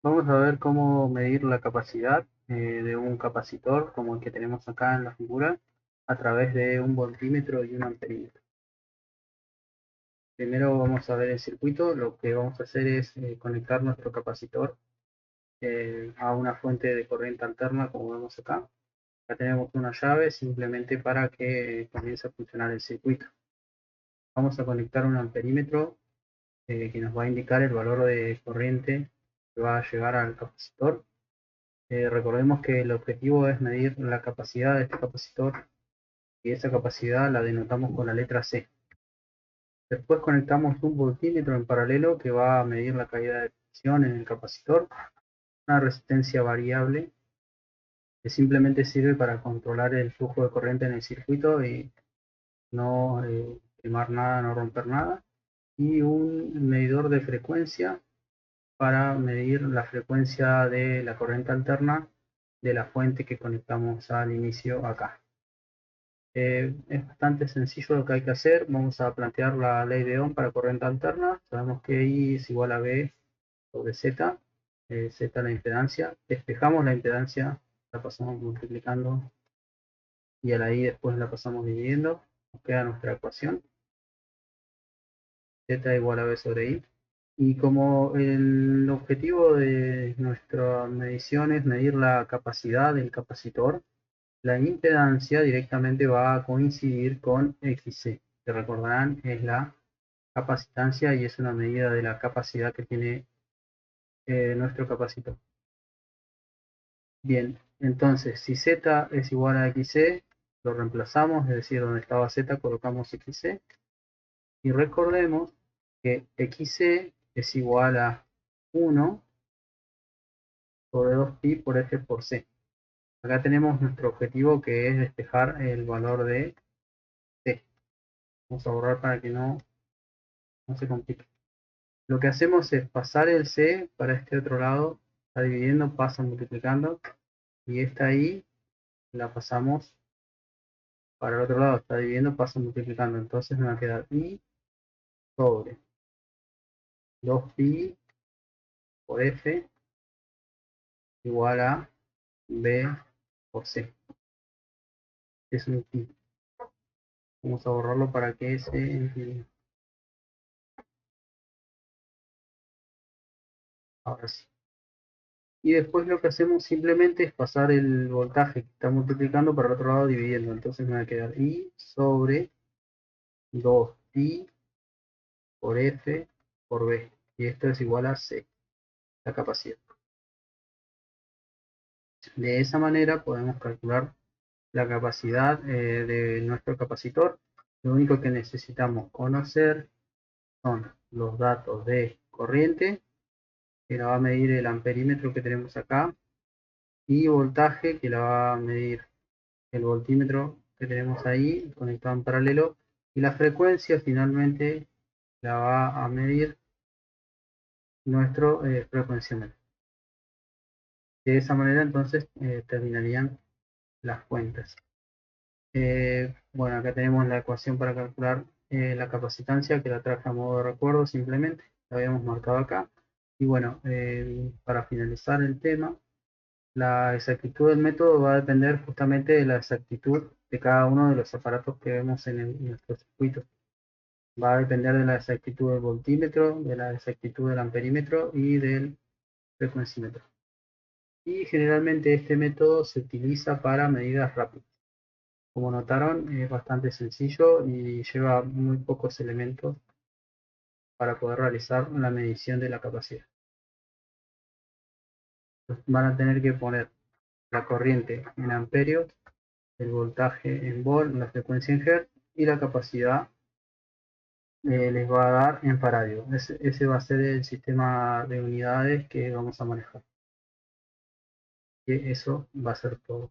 Vamos a ver cómo medir la capacidad de un capacitor como el que tenemos acá en la figura a través de un voltímetro y un amperímetro. Primero vamos a ver el circuito. Lo que vamos a hacer es conectar nuestro capacitor a una fuente de corriente alterna, como vemos acá. Acá tenemos una llave simplemente para que comience a funcionar el circuito. Vamos a conectar un amperímetro que nos va a indicar el valor de corriente que va a llegar al capacitor. Recordemos que el objetivo es medir la capacidad de este capacitor y esa capacidad la denotamos con la letra C. Después conectamos un voltímetro en paralelo que va a medir la caída de tensión en el capacitor, una resistencia variable que simplemente sirve para controlar el flujo de corriente en el circuito y no quemar nada, no romper nada. Y un medidor de frecuencia para medir la frecuencia de la corriente alterna de la fuente que conectamos al inicio acá. Es bastante sencillo lo que hay que hacer. Vamos a plantear la ley de Ohm para corriente alterna. Sabemos que I es igual a B sobre Z. Z la impedancia. Despejamos la impedancia, la pasamos multiplicando y a la I después la pasamos dividiendo. Nos queda nuestra ecuación. Z igual a B sobre I. Y como el objetivo de nuestra medición es medir la capacidad del capacitor, la impedancia directamente va a coincidir con XC, que recordarán es la capacitancia y es una medida de la capacidad que tiene nuestro capacitor. Bien, entonces si Z es igual a XC, lo reemplazamos, es decir, donde estaba Z colocamos XC, y recordemos que XC es igual a 1 sobre 2pi por F por C. Acá tenemos nuestro objetivo que es despejar el valor de C. Vamos a borrar para que no se complique. Lo que hacemos es pasar el C para este otro lado, está dividiendo, pasa multiplicando, y esta I la pasamos para el otro lado, está dividiendo, pasa multiplicando. Entonces me va a quedar I sobre 2pi por F igual a B por C. Es un pi. Vamos a borrarlo para que se entienda. Ahora sí. Y después lo que hacemos simplemente es pasar el voltaje que está multiplicando para el otro lado dividiendo. Entonces me va a quedar I sobre 2pi por F por B. Y esto es igual a C, la capacidad. De esa manera podemos calcular la capacidad de nuestro capacitor. Lo único que necesitamos conocer son los datos de corriente, que la va a medir el amperímetro que tenemos acá, y voltaje, que la va a medir el voltímetro que tenemos ahí conectado en paralelo, y la frecuencia finalmente la va a medir nuestro frecuenciómetro. De esa manera entonces terminarían las cuentas. Bueno, acá tenemos la ecuación para calcular la capacitancia, que la traje a modo de recuerdo simplemente, la habíamos marcado acá. Y bueno, para finalizar el tema, la exactitud del método va a depender justamente de la exactitud de cada uno de los aparatos que vemos en nuestro circuito. Va a depender de la exactitud del voltímetro, de la exactitud del amperímetro y del frecuencímetro. Y generalmente este método se utiliza para medidas rápidas. Como notaron, es bastante sencillo y lleva muy pocos elementos para poder realizar la medición de la capacidad. Van a tener que poner la corriente en amperios, el voltaje en volt, la frecuencia en hertz y la capacidad les va a dar en faradio. Ese va a ser el sistema de unidades que vamos a manejar. Y eso va a ser todo.